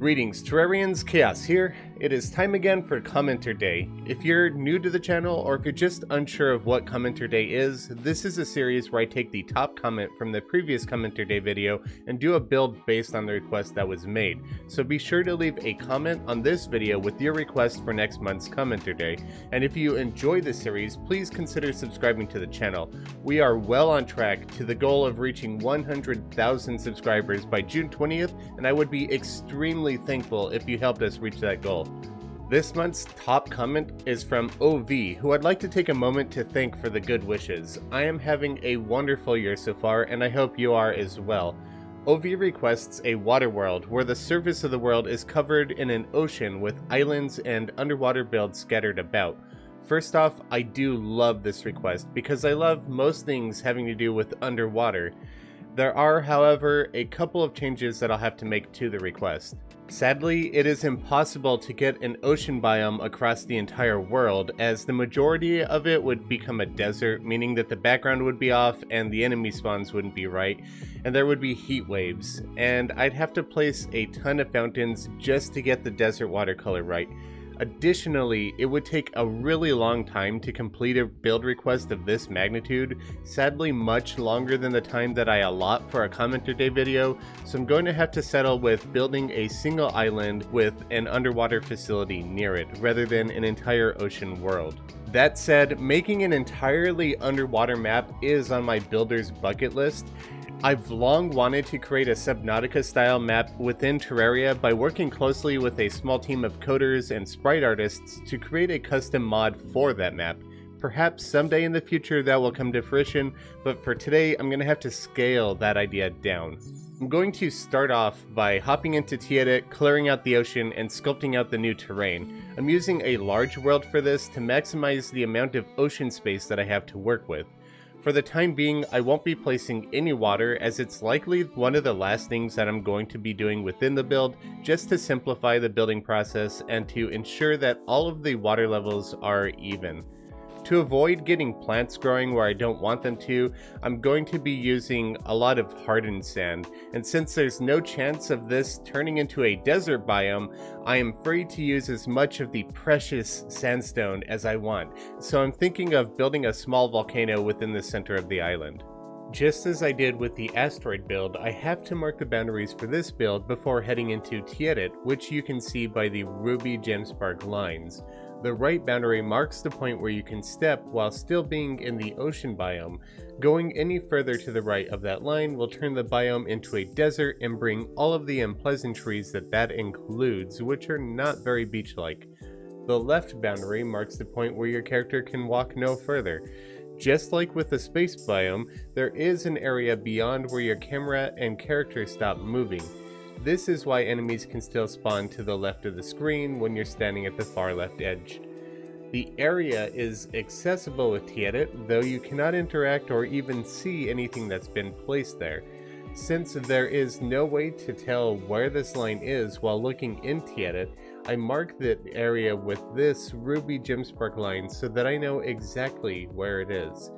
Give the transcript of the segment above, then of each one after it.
Greetings Terrarians, Khaios here. It is time again for Commenter Day. If you're new to the channel or if you're just unsure of what Commenter Day is, this is a series where I take the top comment from the previous Commenter Day video and do a build based on the request that was made. So be sure to leave a comment on this video with your request for next month's Commenter Day. And if you enjoy this series, please consider subscribing to the channel. We are well on track to the goal of reaching 100,000 subscribers by June 20th, and I would be extremely thankful if you helped us reach that goal. This month's top comment is from OV, who I'd like to take a moment to thank for the good wishes. I am having a wonderful year so far, and I hope you are as well. OV requests a water world where the surface of the world is covered in an ocean with islands and underwater builds scattered about. First off, I do love this request because I love most things having to do with underwater. There are, however, a couple of changes that I'll have to make to the request. Sadly, it is impossible to get an ocean biome across the entire world, as the majority of it would become a desert, meaning that the background would be off and the enemy spawns wouldn't be right, and there would be heat waves, and I'd have to place a ton of fountains just to get the desert watercolor right. Additionally, it would take a really long time to complete a build request of this magnitude, sadly much longer than the time that I allot for a Commenter Day video, so I'm going to have to settle with building a single island with an underwater facility near it, rather than an entire ocean world. That said, making an entirely underwater map is on my builder's bucket list. I've long wanted to create a Subnautica style map within Terraria by working closely with a small team of coders and sprite artists to create a custom mod for that map. Perhaps someday in the future that will come to fruition, but for today I'm going to have to scale that idea down. I'm going to start off by hopping into TEdit, clearing out the ocean, and sculpting out the new terrain. I'm using a large world for this to maximize the amount of ocean space that I have to work with. For the time being, I won't be placing any water, as it's likely one of the last things that I'm going to be doing within the build, just to simplify the building process and to ensure that all of the water levels are even. To avoid getting plants growing where I don't want them to, I'm going to be using a lot of hardened sand, and since there's no chance of this turning into a desert biome, I am free to use as much of the precious sandstone as I want, so I'm thinking of building a small volcano within the center of the island. Just as I did with the asteroid build, I have to mark the boundaries for this build before heading into TEdit, which you can see by the ruby gemspark lines. The right boundary marks the point where you can step while still being in the ocean biome. Going any further to the right of that line will turn the biome into a desert and bring all of the unpleasantries that includes, which are not very beach-like. The left boundary marks the point where your character can walk no further. Just like with the space biome, there is an area beyond where your camera and character stop moving. This is why enemies can still spawn to the left of the screen when you're standing at the far left edge. The area is accessible with TEdit, though you cannot interact or even see anything that's been placed there. Since there is no way to tell where this line is while looking in TEdit, I mark the area with this ruby gemspark line so that I know exactly where it is.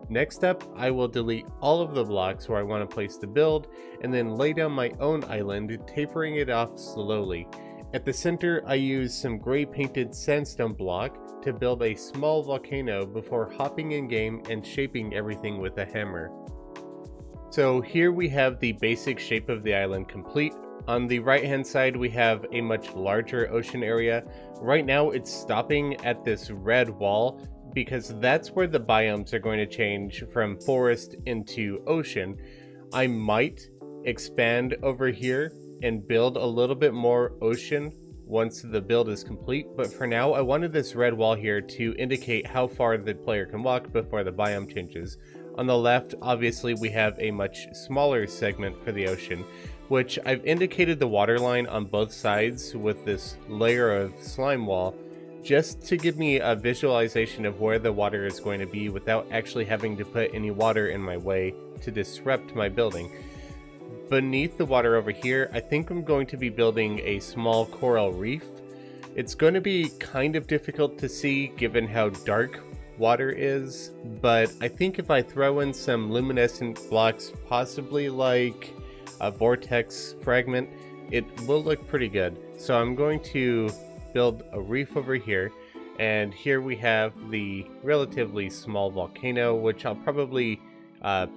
Next up, I will delete all of the blocks where I want to place the build, and then lay down my own island, tapering it off slowly. At the center, I use some gray painted sandstone block to build a small volcano before hopping in game and shaping everything with a hammer. So here we have the basic shape of the island complete. On the right hand side we have a much larger ocean area. Right now it's stopping at this red wall, because that's where the biomes are going to change from forest into ocean. I might expand over here and build a little bit more ocean once the build is complete, but for now I wanted this red wall here to indicate how far the player can walk before the biome changes. On the left, obviously we have a much smaller segment for the ocean, which I've indicated the water line on both sides with this layer of slime wall, just to give me a visualization of where the water is going to be without actually having to put any water in my way to disrupt my building. Beneath the water over here, I think I'm going to be building a small coral reef. It's going to be kind of difficult to see given how dark water is, but I think if I throw in some luminescent blocks, possibly like a vortex fragment, it will look pretty good. So I'm going to build a reef over here, and here we have the relatively small volcano, which I'll probably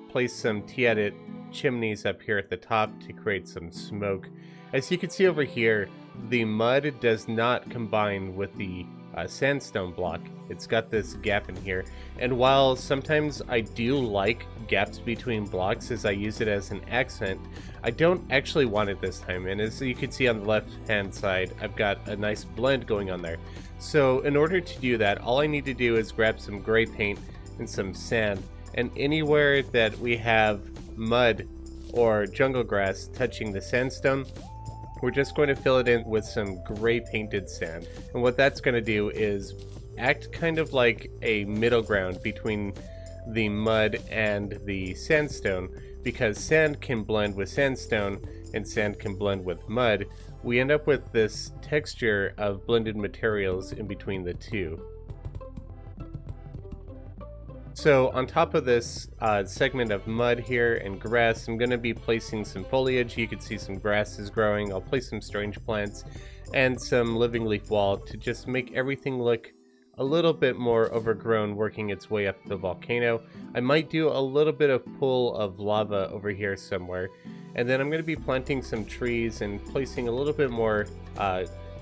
place some TEdit chimneys up here at the top to create some smoke. As you can see over here, the mud does not combine with the sandstone block. It's got this gap in here, and while sometimes I do like gaps between blocks as I use it as an accent, I don't actually want it this time. And as you can see on the left hand side, I've got a nice blend going on there. So in order to do that, all I need to do is grab some gray paint and some sand, and anywhere that we have mud or jungle grass touching the sandstone, we're just going to fill it in with some gray painted sand. And what that's going to do is act kind of like a middle ground between the mud and the sandstone, because sand can blend with sandstone and sand can blend with mud. We end up with this texture of blended materials in between the two. So on top of this segment of mud here and grass, I'm going to be placing some foliage. You can see some grasses growing. I'll place some strange plants and some living leaf wall to just make everything look a little bit more overgrown, working its way up the volcano. I might do a little bit of pool of lava over here somewhere. And then I'm going to be planting some trees and placing a little bit more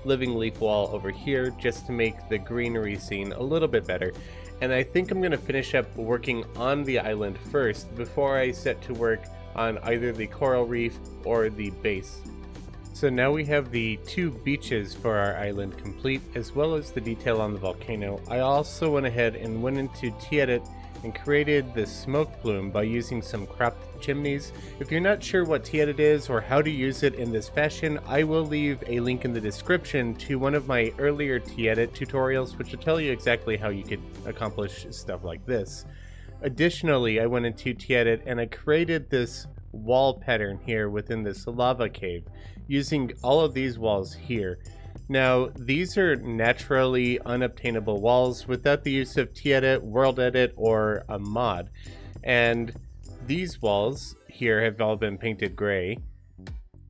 living leaf wall over here just to make the greenery scene a little bit better. And I think I'm going to finish up working on the island first before I set to work on either the coral reef or the base. So now we have the 2 beaches for our island complete, as well as the detail on the volcano. I also went ahead and went into TEdit and created this smoke plume by using some cropped chimneys. If you're not sure what TEdit is or how to use it in this fashion, I will leave a link in the description to one of my earlier TEdit tutorials, which will tell you exactly how you could accomplish stuff like this. Additionally, I went into TEdit and I created this wall pattern here within this lava cave using all of these walls here. Now, these are naturally unobtainable walls without the use of TEdit, World Edit, or a mod. And these walls here have all been painted gray,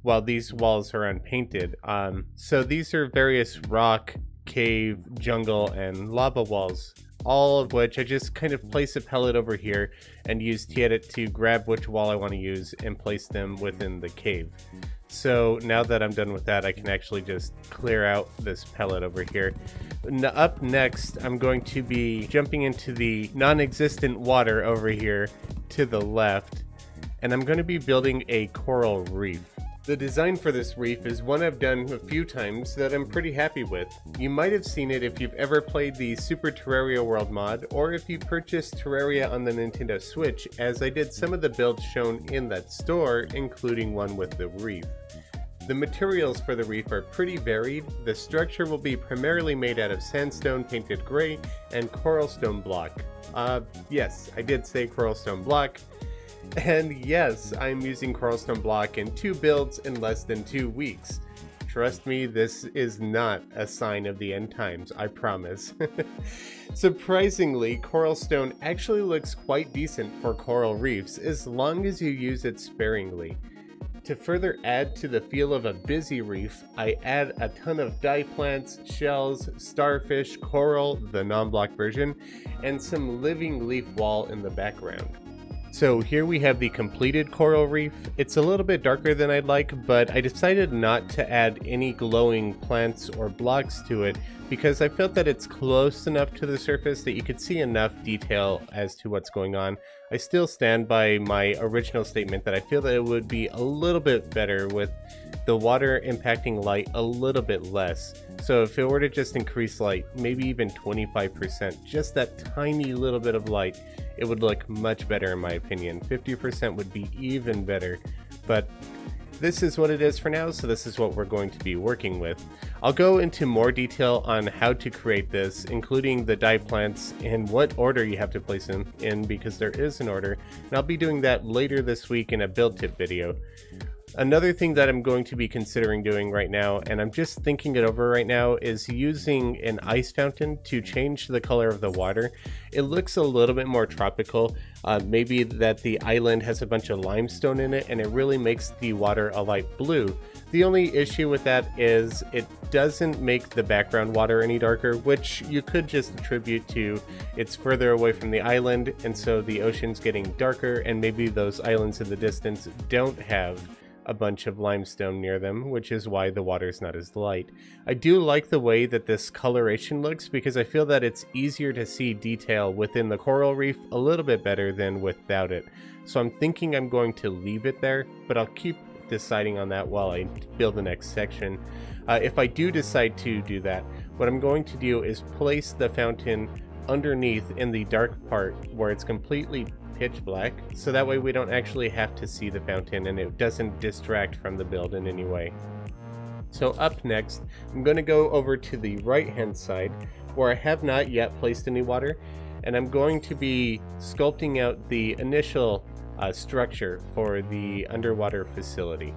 while these walls are unpainted. So these are various rock, cave, jungle, and lava walls, all of which I just kind of place a pellet over here and use TEdit to grab which wall I want to use and place them within the cave. So now that I'm done with that, I can actually just clear out this pellet over here. Up next, I'm going to be jumping into the non-existent water over here to the left, and I'm going to be building a coral reef. The design for this reef is one I've done a few times that I'm pretty happy with. You might have seen it if you've ever played the Super Terraria World mod, or if you purchased Terraria on the Nintendo Switch, as I did some of the builds shown in that store, including one with the reef. The materials for the reef are pretty varied. The structure will be primarily made out of sandstone painted gray and coral stone block. Yes, I did say coral stone block. And yes, I'm using coral stone block in 2 builds in less than 2 weeks. Trust me, this is not a sign of the end times, I promise. Surprisingly, coral stone actually looks quite decent for coral reefs as long as you use it sparingly. To further add to the feel of a busy reef, I add a ton of dye plants, shells, starfish, coral, the non-block version, and some living leaf wall in the background. So here we have the completed coral reef. It's a little bit darker than I'd like, but I decided not to add any glowing plants or blocks to it because I felt that it's close enough to the surface that you could see enough detail as to what's going on. I still stand by my original statement that I feel that it would be a little bit better with the water impacting light a little bit less. So if it were to just increase light, maybe even 25%, just that tiny little bit of light, it would look much better in my opinion. 50% would be even better, but this is what it is for now, so this is what we're going to be working with. I'll go into more detail on how to create this, including the dye plants and what order you have to place them in, because there is an order, and I'll be doing that later this week in a build tip video. Another thing that I'm going to be considering doing right now, and I'm just thinking it over right now, is using an ice fountain to change the color of the water. It looks a little bit more tropical. Maybe that the island has a bunch of limestone in it and it really makes the water a light blue. The only issue with that is it doesn't make the background water any darker, which you could just attribute to it's further away from the island, and so the ocean's getting darker, and maybe those islands in the distance don't have a bunch of limestone near them, which is why the water's not as light. I do like the way that this coloration looks because I feel that it's easier to see detail within the coral reef a little bit better than without it. So I'm thinking I'm going to leave it there, but I'll keep deciding on that while I build the next section. If I do decide to do that, what I'm going to do is place the fountain underneath in the dark part where it's completely pitch black, so that way we don't actually have to see the fountain and it doesn't distract from the build in any way. So up next, I'm going to go over to the right hand side where I have not yet placed any water, and I'm going to be sculpting out the initial structure for the underwater facility.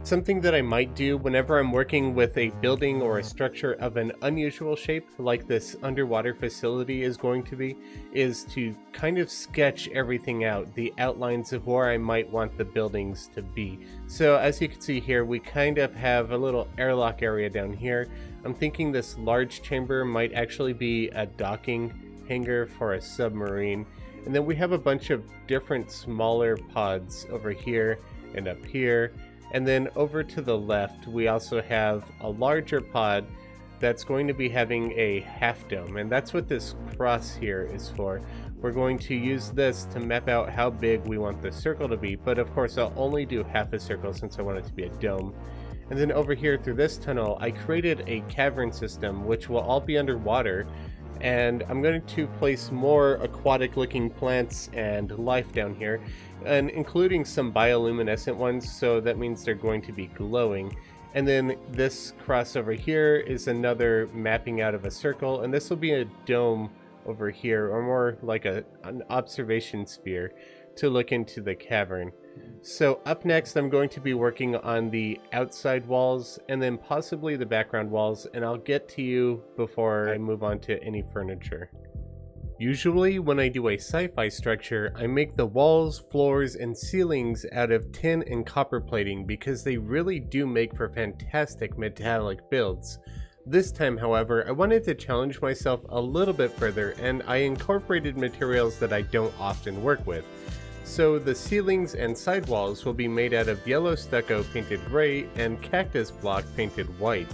Something that I might do whenever I'm working with a building or a structure of an unusual shape like this underwater facility is going to be, is to kind of sketch everything out, the outlines of where I might want the buildings to be. So as you can see here, we kind of have a little airlock area down here. I'm thinking this large chamber might actually be a docking hangar for a submarine. And then we have a bunch of different smaller pods over here and up here. And then over to the left, we also have a larger pod that's going to be having a half dome. And that's what this cross here is for. We're going to use this to map out how big we want the circle to be. But of course, I'll only do half a circle since I want it to be a dome. And then over here through this tunnel, I created a cavern system, which will all be underwater. And I'm going to place more aquatic looking plants and life down here, and including some bioluminescent ones, so that means they're going to be glowing. And then this cross over here is another mapping out of a circle, and this will be a dome over here, or more like an observation sphere to look into the cavern. So up next, I'm going to be working on the outside walls and then possibly the background walls, and I'll get to you before I move on to any furniture. Usually when I do a sci-fi structure, I make the walls, floors, and ceilings out of tin and copper plating because they really do make for fantastic metallic builds. This time, however, I wanted to challenge myself a little bit further, and I incorporated materials that I don't often work with. So the ceilings and sidewalls will be made out of yellow stucco painted gray and cactus block painted white.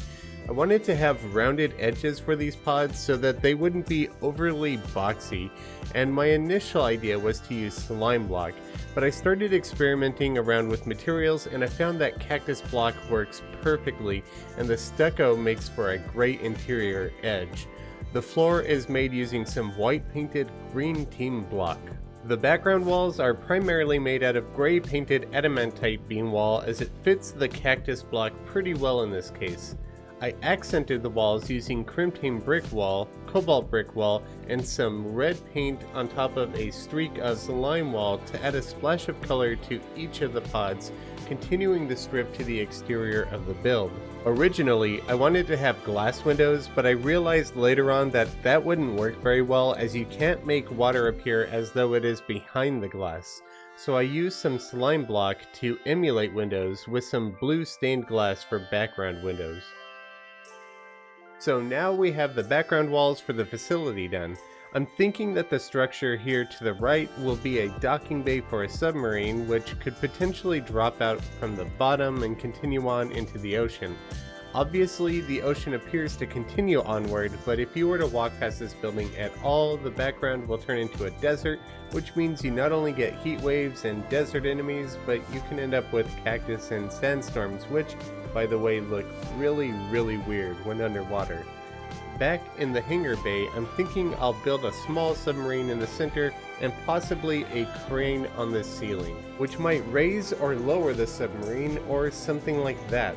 I wanted to have rounded edges for these pods so that they wouldn't be overly boxy, and my initial idea was to use slime block, but I started experimenting around with materials and I found that cactus block works perfectly and the stucco makes for a great interior edge. The floor is made using some white painted green team block. The background walls are primarily made out of gray painted adamantite beam wall, as it fits the cactus block pretty well in this case. I accented the walls using crimtane brick wall, cobalt brick wall, and some red paint on top of a streak of slime wall to add a splash of color to each of the pods, continuing the strip to the exterior of the build. Originally, I wanted to have glass windows, but I realized later on that that wouldn't work very well, as you can't make water appear as though it is behind the glass. So I used some slime block to emulate windows with some blue stained glass for background windows. So now we have the background walls for the facility done. I'm thinking that the structure here to the right will be a docking bay for a submarine, which could potentially drop out from the bottom and continue on into the ocean. Obviously, the ocean appears to continue onward, but if you were to walk past this building at all, the background will turn into a desert, which means you not only get heat waves and desert enemies, but you can end up with cactus and sandstorms, which, by the way, look really weird when underwater. Back in the hangar bay, I'm thinking I'll build a small submarine in the center and possibly a crane on the ceiling, which might raise or lower the submarine or something like that.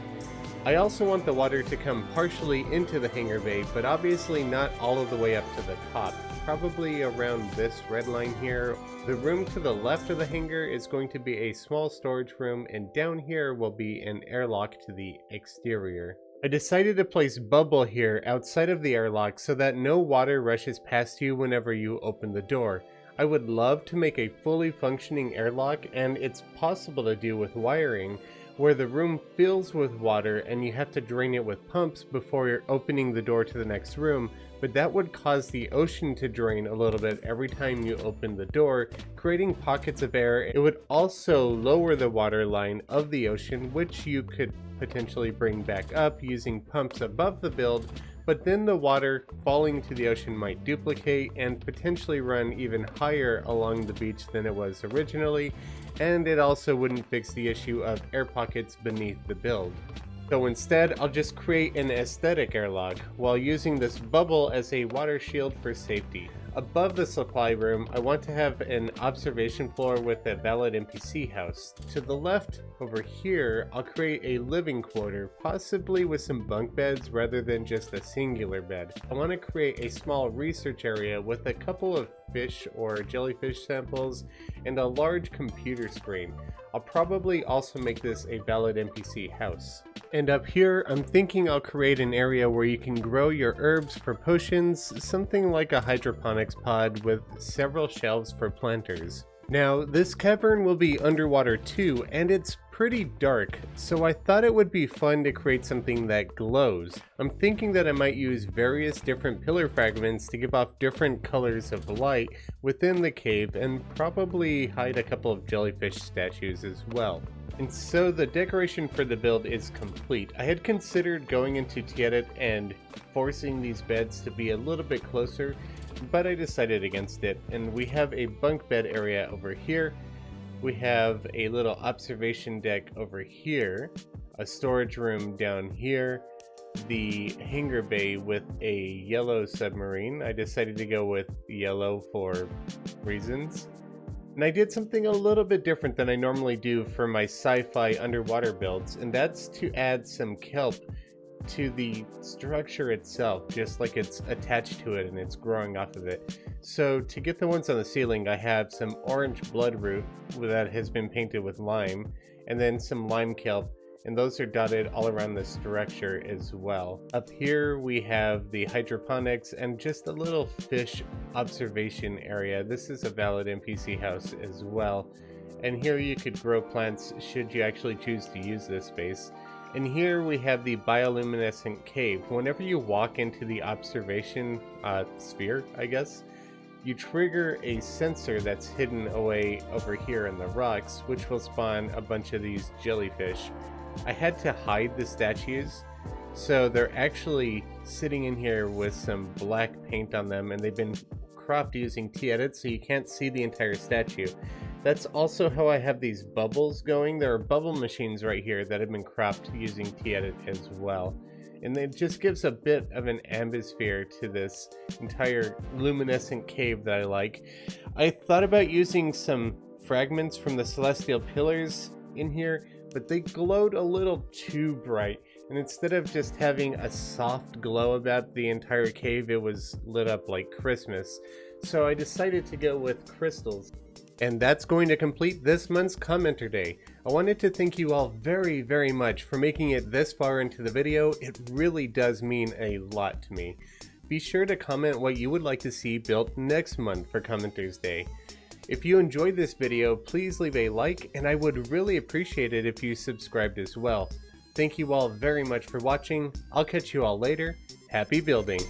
I also want the water to come partially into the hangar bay, but obviously not all of the way up to the top, probably around this red line here. The room to the left of the hangar is going to be a small storage room, and down here will be an airlock to the exterior. I decided to place bubble here outside of the airlock so that no water rushes past you whenever you open the door. I would love to make a fully functioning airlock, and it's possible to do with wiring, where the room fills with water and you have to drain it with pumps before you're opening the door to the next room, but that would cause the ocean to drain a little bit every time you open the door, creating pockets of air. It would also lower the water line of the ocean, which you could potentially bring back up using pumps above the build, but then the water falling to the ocean might duplicate and potentially run even higher along the beach than it was originally, and it also wouldn't fix the issue of air pockets beneath the build. So instead, I'll just create an aesthetic airlock while using this bubble as a water shield for safety. Above the supply room, I want to have an observation floor with a valid NPC house. To the left, over here, I'll create a living quarter, possibly with some bunk beds rather than just a singular bed. I want to create a small research area with a couple of fish or jellyfish samples and a large computer screen. I'll probably also make this a valid NPC house. And up here, I'm thinking I'll create an area where you can grow your herbs for potions, something like a hydroponics pod with several shelves for planters. Now, this cavern will be underwater too, and it's pretty dark, so I thought it would be fun to create something that glows. I'm thinking that I might use various different pillar fragments to give off different colors of light within the cave, and probably hide a couple of jellyfish statues as well. And so the decoration for the build is complete. I had considered going into TEdit and forcing these beds to be a little bit closer, but I decided against it, and we have a bunk bed area over here. We have a little observation deck over here, a storage room down here, the hangar bay with a yellow submarine. I decided to go with yellow for reasons. And I did something a little bit different than I normally do for my sci-fi underwater builds, and that's to add some kelp to the structure itself, just like it's attached to it and it's growing off of it. So to get the ones on the ceiling, I have some orange bloodroot that has been painted with lime, and then some lime kelp, and those are dotted all around the structure as well. Up here we have the hydroponics and just a little fish observation area. This is a valid NPC house as well, and here you could grow plants should you actually choose to use this space. And here we have the bioluminescent cave. Whenever you walk into the observation sphere, I guess, you trigger a sensor that's hidden away over here in the rocks, which will spawn a bunch of these jellyfish. I had to hide the statues, so they're actually sitting in here with some black paint on them, and they've been cropped using TEdit, so you can't see the entire statue. That's also how I have these bubbles going. There are bubble machines right here that have been cropped using TEdit as well. And it just gives a bit of an atmosphere to this entire luminescent cave that I like. I thought about using some fragments from the celestial pillars in here, but they glowed a little too bright. And instead of just having a soft glow about the entire cave, it was lit up like Christmas. So I decided to go with crystals. And that's going to complete this month's Commenter Day. I wanted to thank you all very, very much for making it this far into the video. It really does mean a lot to me. Be sure to comment what you would like to see built next month for Commenters Day. If you enjoyed this video, please leave a like, and I would really appreciate it if you subscribed as well. Thank you all very much for watching. I'll catch you all later. Happy building!